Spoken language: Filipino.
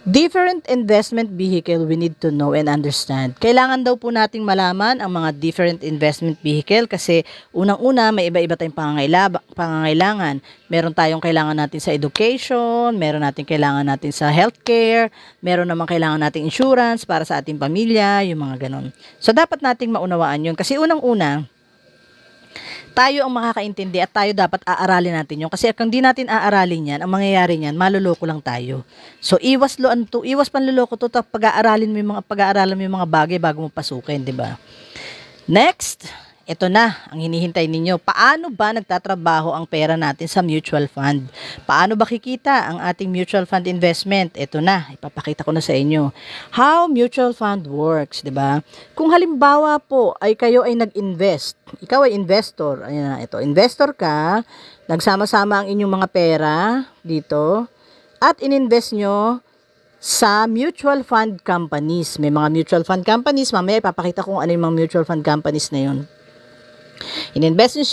Different investment vehicle we need to know and understand. Kailangan daw po nating malaman ang mga different investment vehicle kasi unang-una may iba-iba tayong pangangailangan. Meron tayong kailangan natin sa education, meron natin kailangan natin sa healthcare, meron naman kailangan nating insurance para sa ating pamilya, yung mga ganon. So dapat nating maunawaan yun kasi unang-una, tayo ang makakaintindi at tayo dapat aaralin natin yun. Kasi kung di natin aaralin yan, ang mangyayari niyan, maluloko lang tayo. So, iwas panluloko to, pag-aaralan mo yung mga bagay bago mo pasukin, di ba? Next, ito na ang hinihintay ninyo. Paano ba nagtatrabaho ang pera natin sa mutual fund? Paano ba kikita ang ating mutual fund investment? Ito na, ipapakita ko na sa inyo. How mutual fund works, di ba? Kung halimbawa po ay kayo ay nag-invest, ikaw ay investor, ayan na, ito, investor ka, nagsama-sama ang inyong mga pera dito, at ininvest nyo sa mutual fund companies. May mga mutual fund companies, mamaya ipapakita ko kung ano yung mga mutual fund companies na yun. Ininvest nyo